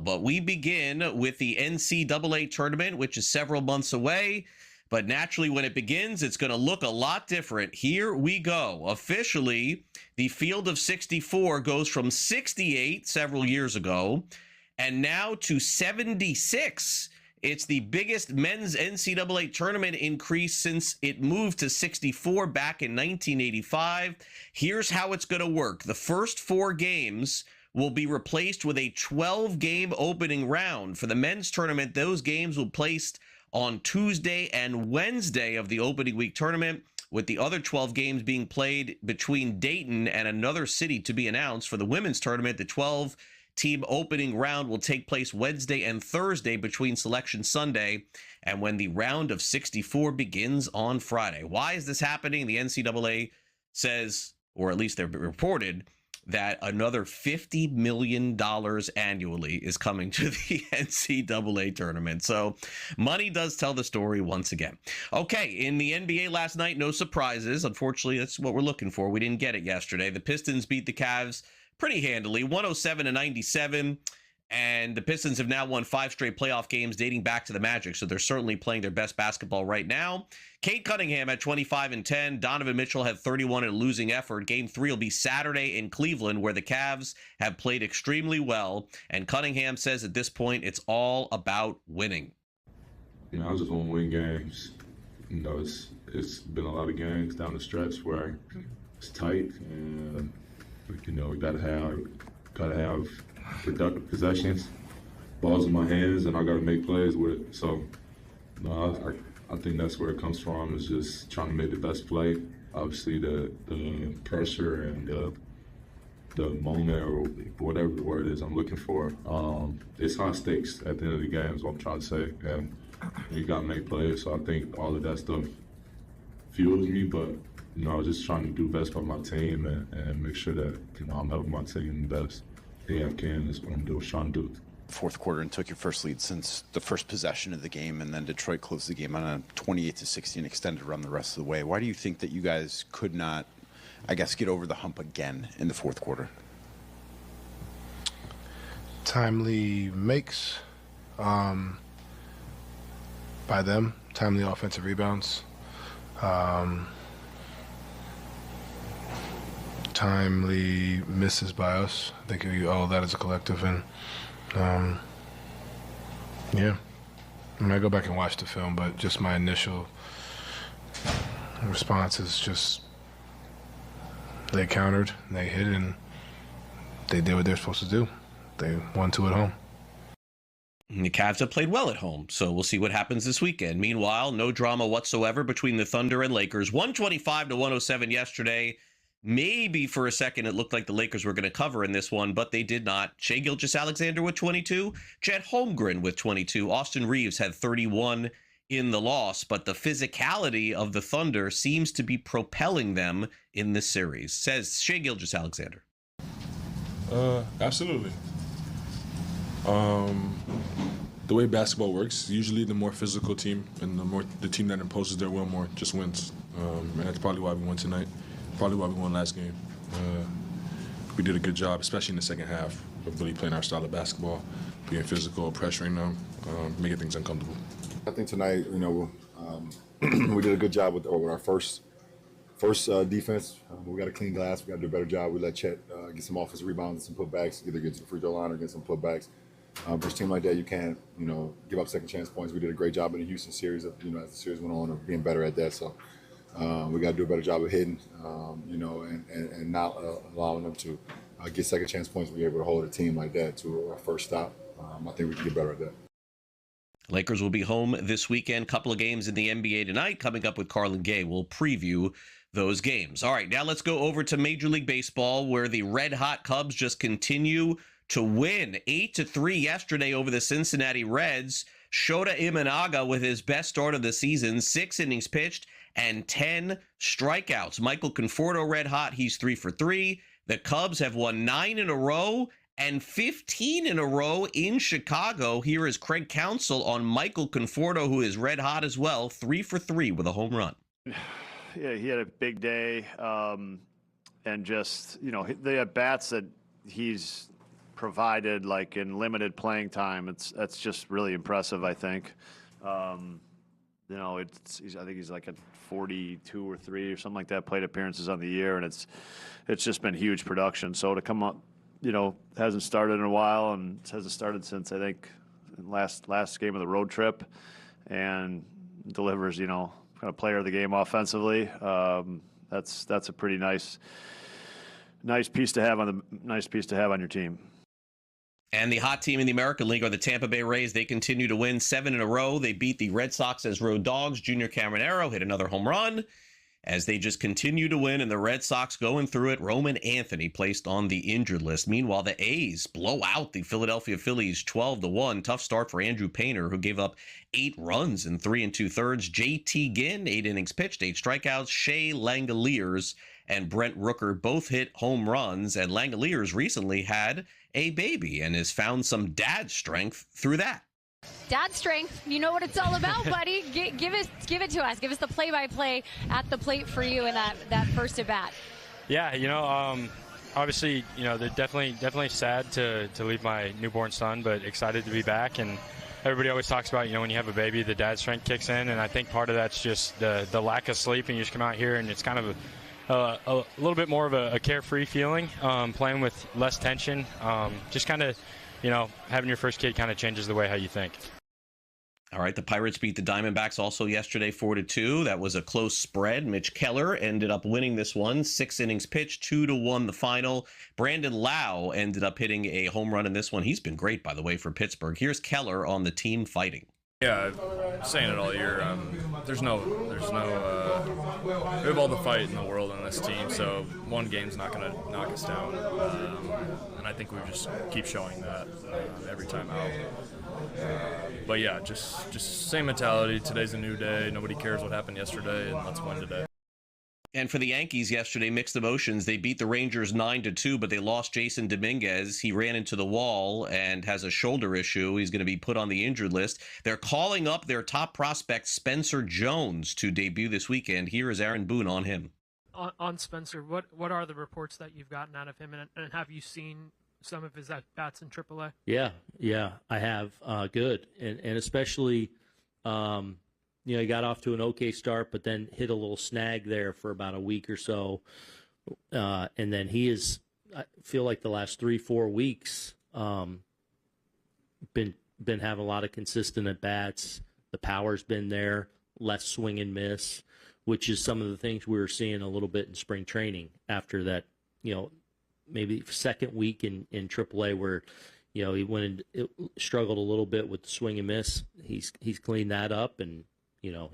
But we begin with the NCAA tournament, which is several months away. But naturally, when it begins, it's going to look a lot different. Here we go. Officially, the field of 64 goes from 68 several years ago and now to 76. It's the biggest men's NCAA tournament increase since it moved to 64 back in 1985. Here's how it's going to work. The first 4 games will be replaced with a 12-game opening round. For the men's tournament, those games will be placed on Tuesday and Wednesday of the opening week tournament, with the other 12 games being played between Dayton and another city to be announced. For the women's tournament, the 12-team opening round will take place Wednesday and Thursday between Selection Sunday and when the round of 64 begins on Friday. Why is this happening? The NCAA says, or at least they've reported, that another $50 million annually is coming to the NCAA tournament. So money does tell the story once again. Okay, in the NBA last night, no surprises. Unfortunately, that's what we're looking for. We didn't get it yesterday. The Pistons beat the Cavs pretty handily, 107-97. And the Pistons have now won 5 straight playoff games dating back to the Magic, so they're certainly playing their best basketball right now. Cade Cunningham had 25 and 10. Donovan Mitchell had 31 in a losing effort. Game 3 will be Saturday in Cleveland, where the Cavs have played extremely well. And Cunningham says at this point, it's all about winning. I just want to win games. It's been a lot of games down the stretch where it's tight, and we gotta have productive possessions, balls in my hands, and I got to make plays with it. So, I think that's where it comes from, is just trying to make the best play. Obviously, the pressure and the moment, or whatever the word is I'm looking for, it's high stakes at the end of the game is what I'm trying to say. And you got to make plays. So I think all of that stuff fuels me, but just trying to do best by my team and make sure that I'm helping my team the best I can is what I'm trying to do. Fourth quarter and took your first lead since the first possession of the game, and then Detroit closed the game on a 28-16 extended run the rest of the way. Why do you think that you guys could not, get over the hump again in the fourth quarter? Timely makes by them, timely offensive rebounds, timely misses by us. I think all of that as a collective, and I go back and watch the film, but just my initial response is just they countered, they hit, and they did what they're supposed to do. They won 2 at home. And the Cavs have played well at home, so we'll see what happens this weekend. Meanwhile, no drama whatsoever between the Thunder and Lakers. 125-107 yesterday. Maybe for a second it looked like the Lakers were going to cover in this one, but they did not. Shai Gilgeous-Alexander with 22, Chet Holmgren with 22. Austin Reeves had 31 in the loss, but the physicality of the Thunder seems to be propelling them in this series, says Shai Gilgeous-Alexander. Absolutely. The way basketball works, usually the more physical team and the team that imposes their will more just wins. And that's probably why we won tonight. Probably why we won last game. We did a good job, especially in the second half, of really playing our style of basketball, being physical, pressuring them, making things uncomfortable. I think tonight, we did a good job with our first defense. We got a clean glass. We got to do a better job. We let Chet get some offensive rebounds and some putbacks, either get to the free throw line or get some putbacks. Versus a team like that, you can't, give up second chance points. We did a great job in the Houston series, as the series went on, of being better at that. So. We got to do a better job of hitting, and not allowing them to get second chance points. Be able to hold a team like that to our first stop. I think we can get better at that. Lakers will be home this weekend. Couple of games in the NBA tonight. Coming up with Carlin Gay, we'll preview those games. All right, now let's go over to Major League Baseball, where the red-hot Cubs just continue to win. 8-3 yesterday over the Cincinnati Reds. Shota Imanaga with his best start of the season, 6 innings pitched and 10 strikeouts. Michael Conforto red hot. He's 3 for 3. The Cubs have won 9 in a row and 15 in a row in Chicago. Here is Craig Counsell on Michael Conforto, who is red hot as well, 3 for 3 with a home run. Yeah, he had a big day. And just, the at-bats that he's provided, like in limited playing time, that's just really impressive. I think. You know, I think he's like at 42 or 3 or something like that plate appearances on the year, and it's just been huge production. So to come up, you know, hasn't started in a while, and hasn't started since I think last game of the road trip, and delivers, you know, kind of player of the game offensively. That's a pretty nice piece to have on your team. And the hot team in the American League are the Tampa Bay Rays. They continue to win 7 in a row. They beat the Red Sox as road dogs. Junior Caminero hit another home run as they just continue to win, and the Red Sox going through it. Roman Anthony placed on the injured list. Meanwhile, the A's blow out the Philadelphia Phillies 12-1. Tough start for Andrew Painter, who gave up 8 runs in 3 2/3. JT Ginn, 8 innings pitched, 8 strikeouts. Shea Langoliers and Brent Rooker both hit home runs, and Langoliers recently had a baby and has found some dad strength through that. Dad strength, you know what it's all about, buddy. Give it to us. Give us the play-by-play at the plate for you in that first at bat. Yeah, you know, obviously, you know, they're definitely sad to leave my newborn son, but excited to be back. And everybody always talks about, you know, when you have a baby, the dad strength kicks in, and I think part of that's just the lack of sleep, and you just come out here and it's kind of a little bit more of a carefree feeling, playing with less tension. Just kind of, you know, having your first kid kind of changes the way how you think. All right, the Pirates beat the Diamondbacks also yesterday 4-2. That was a close spread. Mitch Keller ended up winning this one. 6 innings pitched, 2-1 the final. Brandon Lau ended up hitting a home run in this one. He's been great, by the way, for Pittsburgh. Here's Keller on the team fighting. Yeah, I'm saying it all year. There's no. We have all the fight in the world on this team, so one game's not going to knock us down. And I think we just keep showing that every time out. But yeah, just same mentality. Today's a new day. Nobody cares what happened yesterday, and let's win today. And for the Yankees yesterday, mixed emotions. They beat the Rangers 9-2, but they lost Jasson Dominguez. He ran into the wall and has a shoulder issue. He's going to be put on the injured list. They're calling up their top prospect, Spencer Jones, to debut this weekend. Here is Aaron Boone on him. On Spencer, what are the reports that you've gotten out of him, and have you seen some of his at-bats in AAA? Yeah, I have. Good, and especially, you know, he got off to an okay start, but then hit a little snag there for about a week or so, and then I feel like the last 3-4 weeks, been having a lot of consistent at-bats. The power's been there, less swing and miss, which is some of the things we were seeing a little bit in spring training after that, you know, maybe second week in AAA where, you know, he struggled a little bit with the swing and miss. He's cleaned that up, and, you know,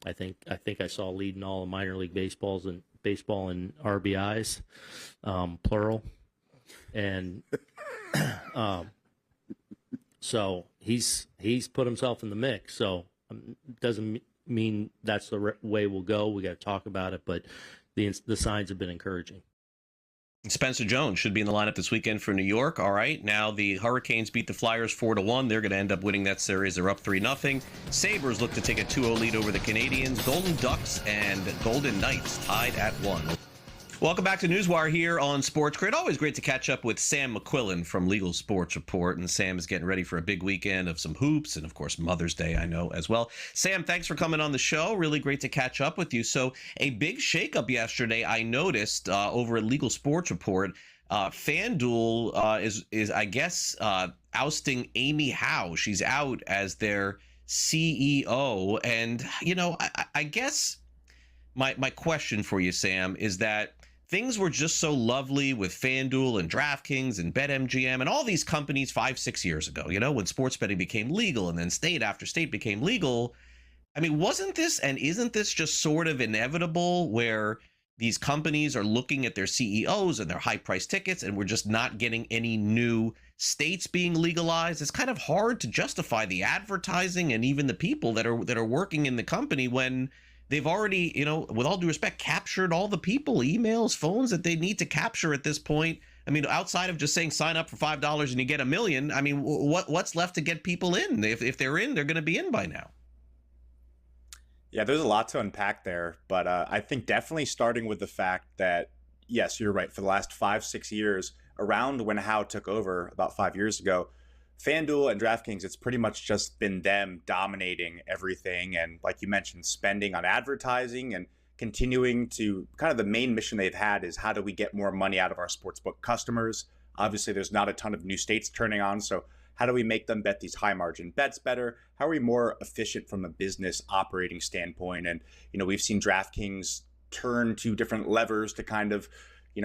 I think I saw leading all of minor league baseball in RBIs, plural, and so he's put himself in the mix. So doesn't mean that's the way we'll go. We got to talk about it, but the signs have been encouraging. Spencer Jones should be in the lineup this weekend for New York. All right, now the Hurricanes beat the Flyers 4-1. They're going to end up winning that series. They're up 3-0. Sabres look to take a 2-0 lead over the Canadiens. Golden Ducks and Golden Knights tied at 1. Welcome back to Newswire here on SportsGrid. Always great to catch up with Sam McQuillan from Legal Sports Report. And Sam is getting ready for a big weekend of some hoops and, of course, Mother's Day, I know, as well. Sam, thanks for coming on the show. Really great to catch up with you. So a big shakeup yesterday, I noticed over at Legal Sports Report. FanDuel is I guess, ousting Amy Howe. She's out as their CEO. And, you know, I guess my question for you, Sam, is that things were just so lovely with FanDuel and DraftKings and BetMGM and all these companies 5-6 years ago, you know, when sports betting became legal and then state after state became legal. I mean, wasn't this and isn't this just sort of inevitable where these companies are looking at their CEOs and their high price tickets and we're just not getting any new states being legalized? It's kind of hard to justify the advertising and even the people that are working in the company when they've already, you know, with all due respect, captured all the people, emails, phones that they need to capture at this point. I mean, outside of just saying sign up for $5 and you get $1 million, I mean, what's left to get people in? If they're in, they're going to be in by now. Yeah, there's a lot to unpack there, but I think definitely starting with the fact that, yes, you're right. For the last 5-6 years, around when Howe took over about 5 years ago, FanDuel and DraftKings, it's pretty much just been them dominating everything. And like you mentioned, spending on advertising and continuing to kind of the main mission they've had is how do we get more money out of our sportsbook customers? Obviously, there's not a ton of new states turning on. So how do we make them bet these high margin bets better? How are we more efficient from a business operating standpoint? And, we've seen DraftKings turn to different levers to kind of,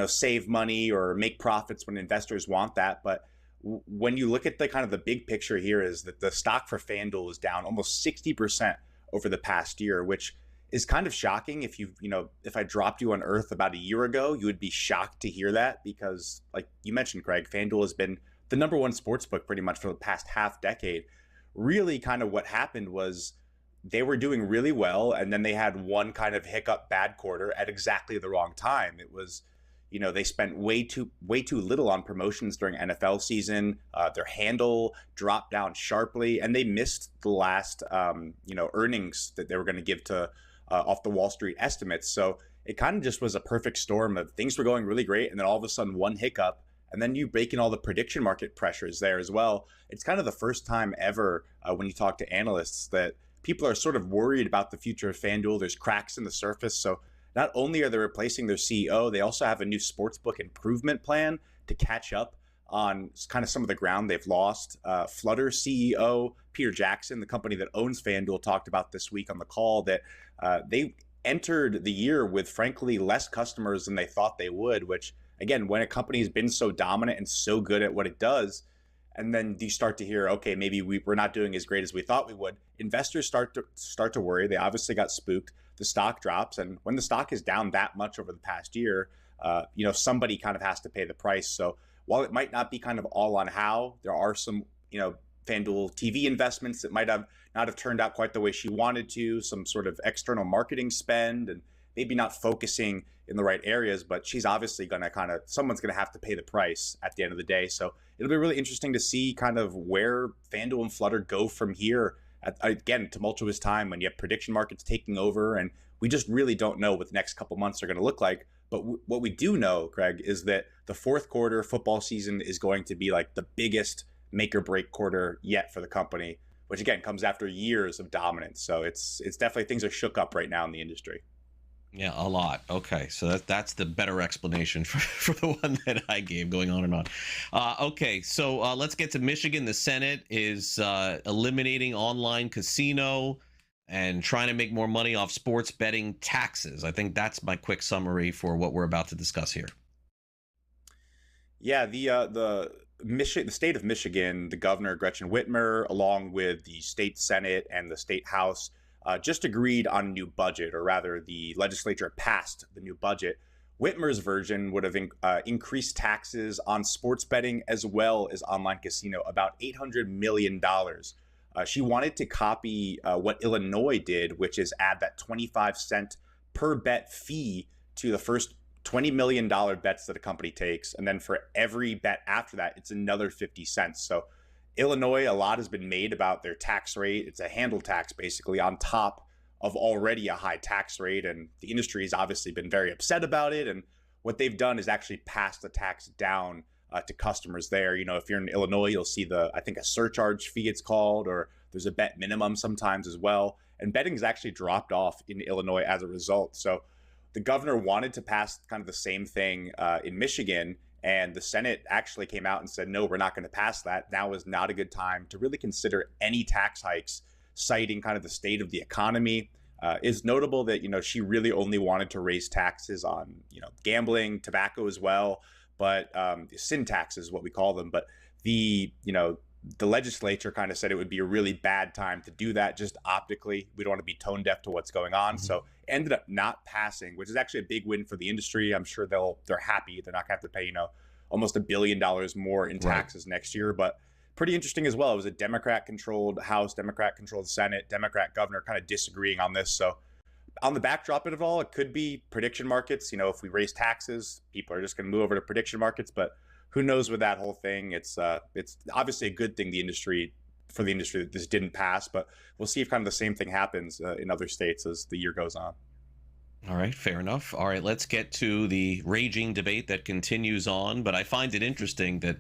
save money or make profits when investors want that. But when you look at the kind of the big picture here is that the stock for FanDuel is down almost 60% over the past year, which is kind of shocking. If I dropped you on earth about a year ago, you would be shocked to hear that because like you mentioned, Craig, FanDuel has been the number one sportsbook pretty much for the past half decade. Really kind of what happened was they were doing really well. And then they had one kind of hiccup bad quarter at exactly the wrong time. It was, they spent way too little on promotions during NFL season. Their handle dropped down sharply, and they missed the last, earnings that they were going to give to off the Wall Street estimates. So it kind of just was a perfect storm of things were going really great, and then all of a sudden one hiccup, and then you bake in all the prediction market pressures there as well. It's kind of the first time ever when you talk to analysts that people are sort of worried about the future of FanDuel. There's cracks in the surface. So not only are they replacing their CEO, they also have a new sportsbook improvement plan to catch up on kind of some of the ground they've lost. Flutter CEO Peter Jackson, the company that owns FanDuel, talked about this week on the call that they entered the year with, frankly, less customers than they thought they would, which, again, when a company has been so dominant and so good at what it does, and then you start to hear, okay, maybe we're not doing as great as we thought we would, investors start to worry. They obviously got spooked. The stock drops. And when the stock is down that much over the past year, somebody kind of has to pay the price. So while it might not be kind of all on Howe, there are some, FanDuel TV investments that might have not have turned out quite the way she wanted to, some sort of external marketing spend, and maybe not focusing in the right areas, but she's obviously going to someone's going to have to pay the price at the end of the day. So it'll be really interesting to see kind of where FanDuel and Flutter go from here. Again, tumultuous time when you have prediction markets taking over, and we just really don't know what the next couple months are going to look like. But what we do know, Craig, is that the fourth quarter football season is going to be like the biggest make or break quarter yet for the company, which again comes after years of dominance. So it's definitely, things are shook up right now in the industry. Yeah, a lot. Okay, so that's the better explanation for the one that I gave, going on and on. Okay, so let's get to Michigan. The Senate is eliminating online casino and trying to make more money off sports betting taxes. I think that's my quick summary for what we're about to discuss here. Yeah, the state of Michigan, the governor, Gretchen Whitmer, along with the state Senate and the state House, just agreed on a new budget, or rather the legislature passed the new budget. Whitmer's version would have increased taxes on sports betting as well as online casino, about $800 million. She wanted to copy what Illinois did, which is add that 25-cent per bet fee to the first $20 million bets that a company takes. And then for every bet after that, it's another 50 cents. So Illinois, a lot has been made about their tax rate. It's a handle tax, basically, on top of already a high tax rate. And the industry has obviously been very upset about it. And what they've done is actually pass the tax down to customers there. If you're in Illinois, you'll see I think a surcharge fee it's called, or there's a bet minimum sometimes as well. And betting has actually dropped off in Illinois as a result. So the governor wanted to pass kind of the same thing in Michigan. And the Senate actually came out and said, no, we're not going to pass that. Now is not a good time to really consider any tax hikes, citing kind of the state of the economy. It's notable that, she really only wanted to raise taxes on, gambling, tobacco as well. But sin taxes is what we call them. But the legislature kind of said it would be a really bad time to do that, just optically. We don't want to be tone deaf to what's going on. Mm-hmm. So ended up not passing, which is actually a big win for the industry. I'm sure they're happy. They're not going to have to pay, almost $1 billion more in taxes next year. But pretty interesting as well. It was a Democrat-controlled House, Democrat-controlled Senate, Democrat governor kind of disagreeing on this. So on the backdrop of it all, it could be prediction markets. If we raise taxes, people are just going to move over to prediction markets. But who knows with that whole thing? It's obviously a good thing for the industry that this didn't pass, but we'll see if kind of the same thing happens in other states as the year goes on. All right, fair enough. All right, let's get to the raging debate that continues on. But I find it interesting that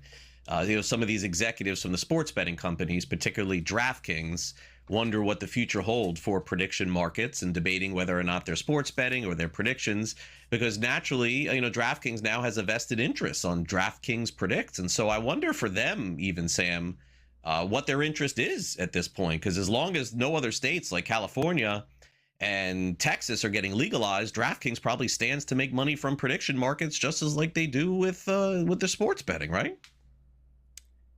some of these executives from the sports betting companies, particularly DraftKings, wonder what the future holds for prediction markets and debating whether or not they're sports betting or their predictions, because naturally, DraftKings now has a vested interest on DraftKings predicts. And so I wonder for them, even Sam, what their interest is at this point, because as long as no other states like California and Texas are getting legalized, DraftKings probably stands to make money from prediction markets just as like they do with the sports betting, right?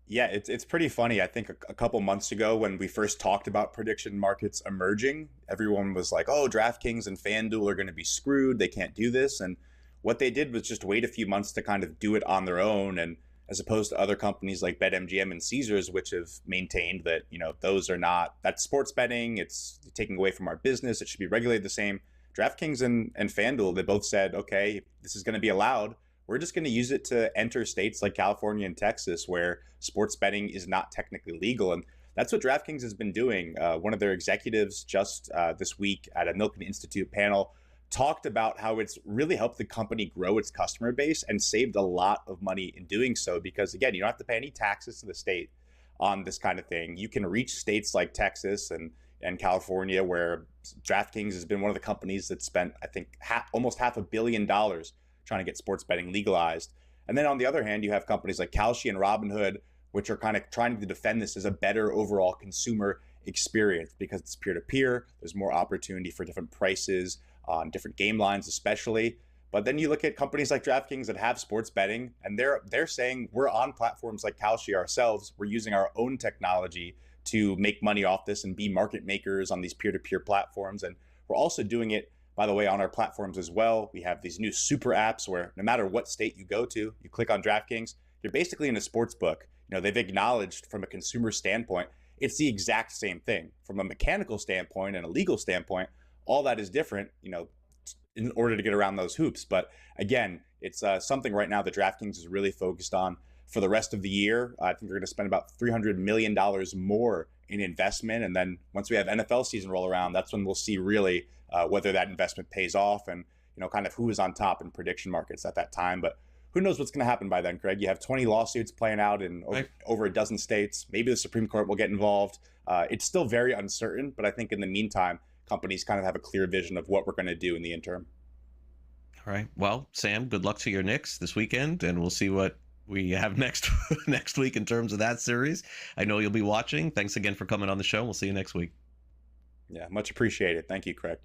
Yeah, it's pretty funny. I think a couple months ago when we first talked about prediction markets emerging, everyone was like, oh, DraftKings and FanDuel are going to be screwed. They can't do this. And what they did was just wait a few months to kind of do it on their own. And as opposed to other companies like BetMGM and Caesars, which have maintained that, those are not, that's sports betting. It's taking away from our business. It should be regulated the same. DraftKings and FanDuel, they both said, okay, this is going to be allowed. We're just going to use it to enter states like California and Texas where sports betting is not technically legal. And that's what DraftKings has been doing. One of their executives just this week at a Milken Institute panel talked about how it's really helped the company grow its customer base and saved a lot of money in doing so. Because again, you don't have to pay any taxes to the state on this kind of thing. You can reach states like Texas and California where DraftKings has been one of the companies that spent, I think, almost $500 million trying to get sports betting legalized. And then on the other hand, you have companies like Kalshi and Robinhood, which are kind of trying to defend this as a better overall consumer experience because it's peer-to-peer. There's more opportunity for different prices on different game lines, especially. But then you look at companies like DraftKings that have sports betting, and they're saying we're on platforms like Kalshi ourselves. We're using our own technology to make money off this and be market makers on these peer-to-peer platforms. And we're also doing it, by the way, on our platforms as well. We have these new super apps where no matter what state you go to, you click on DraftKings, you're basically in a sports book. They've acknowledged from a consumer standpoint, it's the exact same thing. From a mechanical standpoint and a legal standpoint, all that is different, in order to get around those hoops. But again, it's something right now that DraftKings is really focused on for the rest of the year. I think they're going to spend about $300 million more in investment. And then once we have NFL season roll around, that's when we'll see really whether that investment pays off and, kind of who is on top in prediction markets at that time. But who knows what's going to happen by then, Craig? You have 20 lawsuits playing out in over a dozen states. Maybe the Supreme Court will get involved. It's still very uncertain, but I think in the meantime, companies kind of have a clear vision of what we're going to do in the interim. All right. Well, Sam, good luck to your Knicks this weekend, and we'll see what we have next week in terms of that series. I know you'll be watching. Thanks again for coming on the show. We'll see you next week. Yeah, much appreciated. Thank you, Craig.